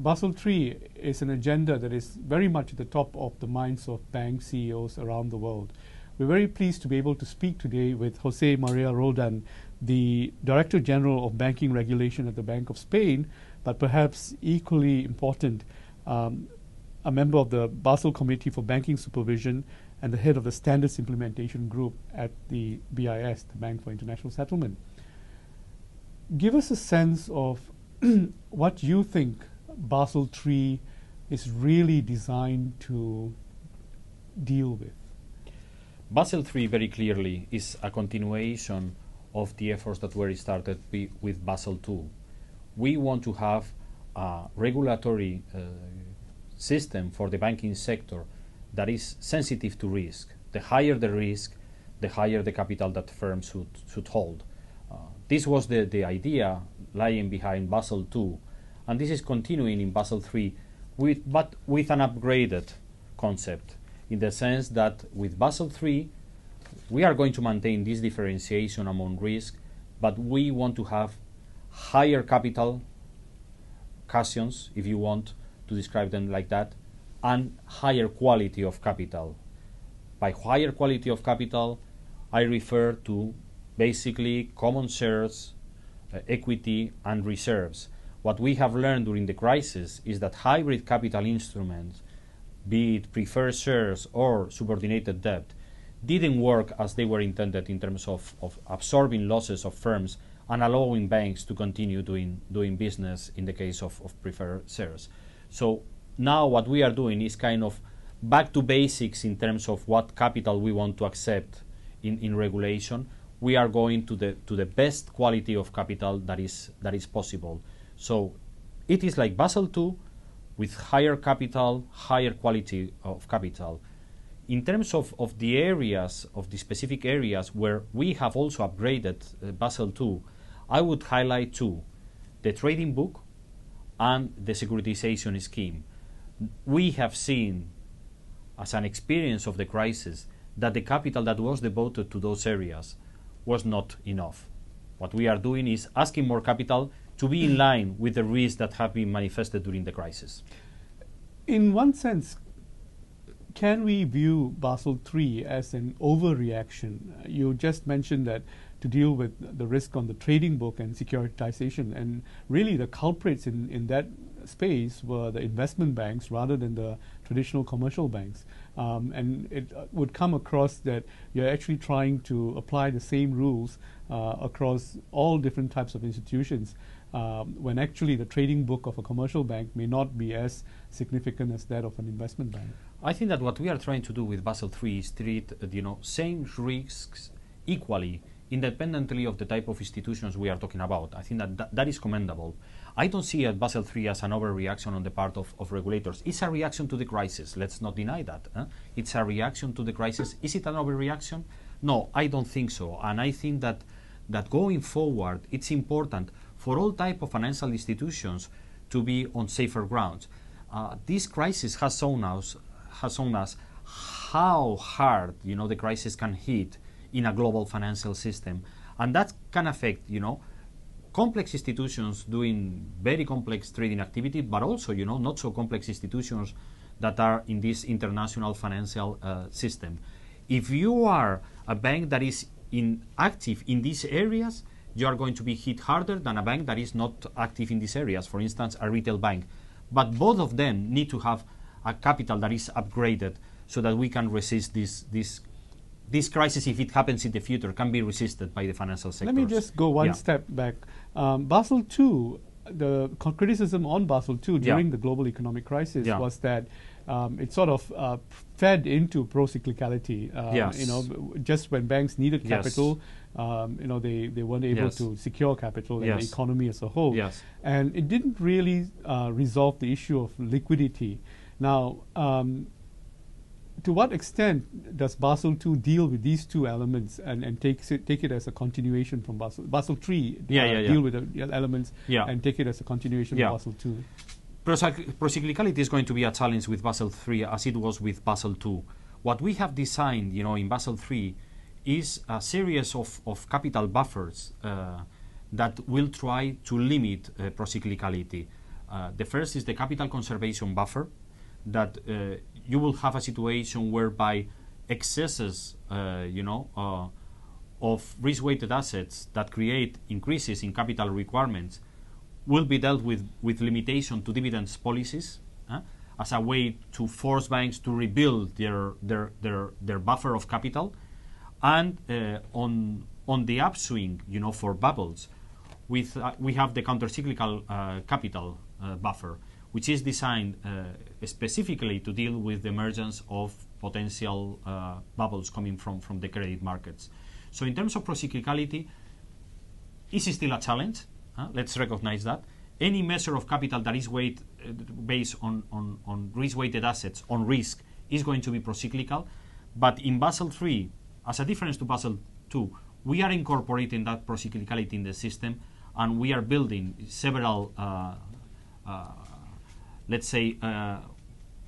Basel III is an agenda that is very much at the top of the minds of bank CEOs around the world. We're very pleased to be able to speak today with Jose Maria Roldan, the Director General of Banking Regulation at the Bank of Spain, but perhaps equally important, a member of the Basel Committee for Banking Supervision and the head of the Standards Implementation Group at the BIS, the Bank for International Settlement. Give us a sense of what you think Basel III is really designed to deal with. Basel III very clearly is a continuation of the efforts that were started with Basel II. We want to have a regulatory system for the banking sector that is sensitive to risk. The higher the risk, the higher the capital that firms should hold. This was the idea lying behind Basel II, and this is continuing in Basel III, but with an upgraded concept, in the sense that with Basel III, we are going to maintain this differentiation among risk, but we want to have higher capital cushions, if you want to describe them like that, and higher quality of capital. By higher quality of capital, I refer to basically common shares, equity, and reserves. What we have learned during the crisis is that hybrid capital instruments, be it preferred shares or subordinated debt, didn't work as they were intended in terms of absorbing losses of firms and allowing banks to continue doing business in the case of preferred shares. So now what we are doing is kind of back to basics in terms of what capital we want to accept in regulation. We are going to the best quality of capital that is possible. So it is like Basel II with higher capital, higher quality of capital. In terms of the areas, of the specific areas where we have also upgraded Basel II, I would highlight two: the trading book and the securitization scheme. We have seen, as an experience of the crisis, that the capital that was devoted to those areas was not enough. What we are doing is asking more capital to be in line with the risks that have been manifested during the crisis. In one sense, can we view Basel III as an overreaction? You just mentioned that to deal with the risk on the trading book and securitization, and really the culprits in that space were the investment banks rather than the traditional commercial banks. And it would come across that you're actually trying to apply the same rules across all different types of institutions, when actually the trading book of a commercial bank may not be as significant as that of an investment bank. I think that what we are trying to do with Basel III is treat same risks equally, independently of the type of institutions we are talking about. I think that is commendable. I don't see Basel III as an overreaction on the part of regulators. It's a reaction to the crisis. Let's not deny that. It's a reaction to the crisis. Is it an overreaction? No, I don't think so. And I think that going forward, it's important for all type of financial institutions to be on safer grounds. This crisis has shown us how hard the crisis can hit in a global financial system, and that can affect complex institutions doing very complex trading activity, but also not so complex institutions that are in this international financial system. If you are a bank that is active in these areas, you are going to be hit harder than a bank that is not active in these areas, for instance a retail bank. But both of them need to have a capital that is upgraded so that we can resist this crisis. If it happens in the future, can be resisted by the financial sector. Let me just go one step back. Basel II, the criticism on Basel II during the global economic crisis was that it sort of fed into procyclicality. Just when banks needed capital, they weren't able to secure capital in the economy as a whole. And it didn't really resolve the issue of liquidity. Now, to what extent does Basel II deal with these two elements and take it as a continuation from Basel III deal with the elements and take it as a continuation of Basel II? Procyclicality is going to be a challenge with Basel III as it was with Basel II. What we have designed in Basel III is a series of capital buffers that will try to limit procyclicality. The first is the capital conservation buffer, that you will have a situation whereby excesses, of risk-weighted assets that create increases in capital requirements will be dealt with limitation to dividends policies as a way to force banks to rebuild their buffer of capital. And on the upswing, for bubbles, we have the countercyclical capital buffer, which is designed specifically to deal with the emergence of potential bubbles coming from the credit markets. So in terms of procyclicality, it's still a challenge. Let's recognize that. Any measure of capital that is based on risk-weighted assets, on risk, is going to be procyclical. But in Basel III, as a difference to Basel II, we are incorporating that procyclicality in the system, and we are building several, let's say,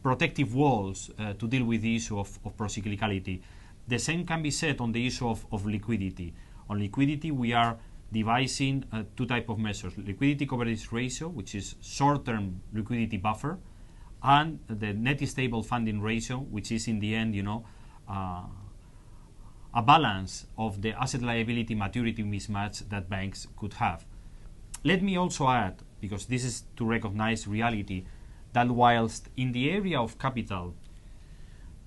protective walls to deal with the issue of procyclicality. The same can be said on the issue of liquidity. On liquidity, we are devising two types of measures: liquidity coverage ratio, which is short-term liquidity buffer, and the net stable funding ratio, which is in the end, a balance of the asset liability maturity mismatch that banks could have. Let me also add, because this is to recognize reality, that whilst in the area of capital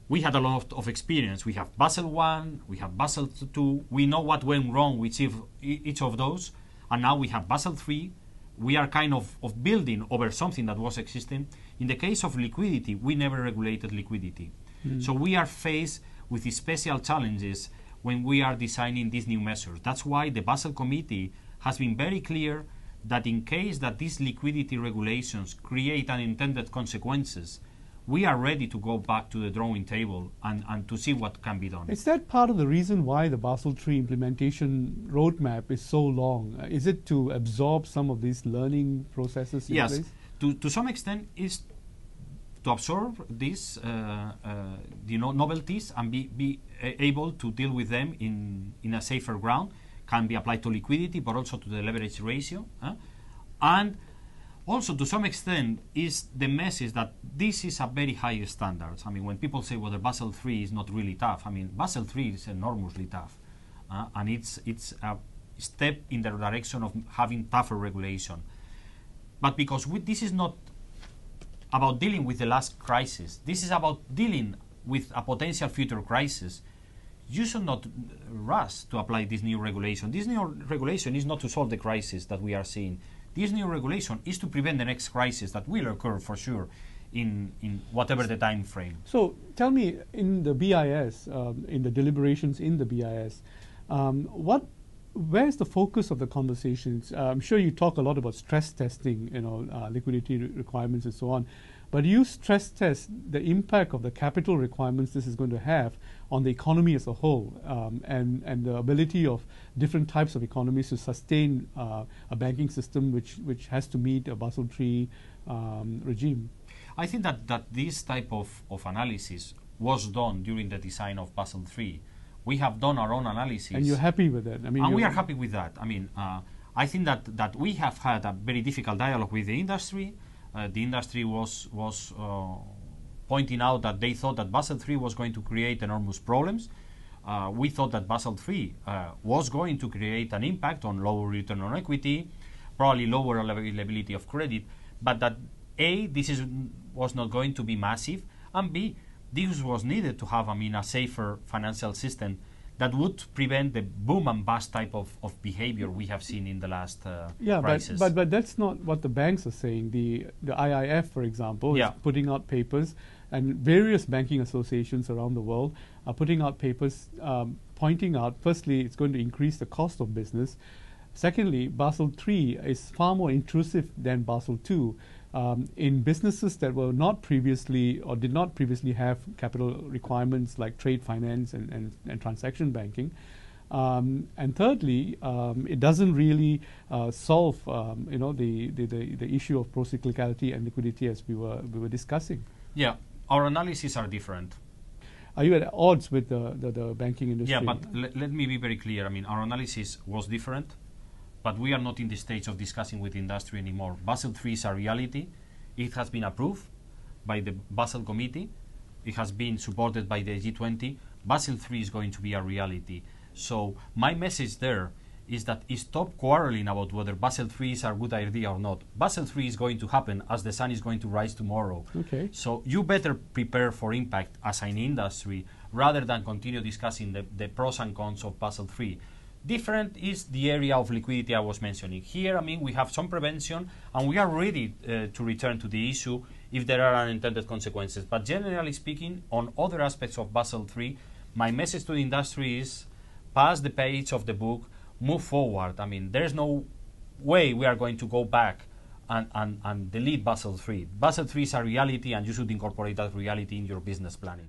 we had a lot of experience, we have Basel I, we have Basel II, we know what went wrong with each of those, and now we have Basel III. We are kind of building over something that was existing. In the case of liquidity, we never regulated liquidity. So we are faced with special challenges when we are designing these new measures. That's why the Basel Committee has been very clear that in case that these liquidity regulations create unintended consequences, we are ready to go back to the drawing table and to see what can be done. Is that part of the reason why the Basel III implementation roadmap is so long? Is it to absorb some of these learning processes in place? Yes, to some extent is to absorb these novelties and be able to deal with them in a safer ground. Can be applied to liquidity, but also to the leverage ratio. And also, to some extent, is the message that this is a very high standard. I mean, when people say, well, the Basel III is not really tough, I mean, Basel III is enormously tough. And it's a step in the direction of having tougher regulation. But because this is not about dealing with the last crisis, this is about dealing with a potential future crisis, you should not rush to apply this new regulation. This new regulation is not to solve the crisis that we are seeing. This new regulation is to prevent the next crisis that will occur for sure in whatever the time frame. So tell me, in the BIS, in the deliberations in the BIS, where's the focus of the conversations? I'm sure you talk a lot about stress testing, liquidity requirements and so on. But do you stress test the impact of the capital requirements this is going to have on the economy as a whole, and the ability of different types of economies to sustain a banking system which has to meet a Basel III regime? I think that this type of analysis was done during the design of Basel III. We have done our own analysis. And you're happy with that? I mean, and we are happy with that. I mean, I think that we have had a very difficult dialogue with the industry. The industry was pointing out that they thought that Basel III was going to create enormous problems. We thought that Basel III was going to create an impact on lower return on equity, probably lower availability of credit, but that A, was not going to be massive, and B, this was needed to have, a safer financial system that would prevent the boom and bust type of behavior we have seen in the last crisis. But that's not what the banks are saying. The IIF, for example, is putting out papers, and various banking associations around the world are putting out papers pointing out, firstly, it's going to increase the cost of business. Secondly, Basel III is far more intrusive than Basel II. In businesses that were not previously or did not previously have capital requirements like trade finance and transaction banking. And thirdly, it doesn't really solve the issue of procyclicality and liquidity as we were discussing. Yeah, our analyses are different. Are you at odds with the banking industry? Yeah, but let me be very clear. I mean, our analysis was different. but we are not in the stage of discussing with industry anymore. Basel III is a reality. It has been approved by the Basel Committee. It has been supported by the G20. Basel III is going to be a reality. So my message there is that stop quarreling about whether Basel III is a good idea or not. Basel III is going to happen as the sun is going to rise tomorrow. Okay. So you better prepare for impact as an industry rather than continue discussing the pros and cons of Basel III. Different is the area of liquidity I was mentioning. Here, I mean, we have some prevention and we are ready to return to the issue if there are unintended consequences. But generally speaking, on other aspects of Basel III, my message to the industry is pass the page of the book, move forward. I mean, there's no way we are going to go back and delete Basel III. Basel III is a reality and you should incorporate that reality in your business planning.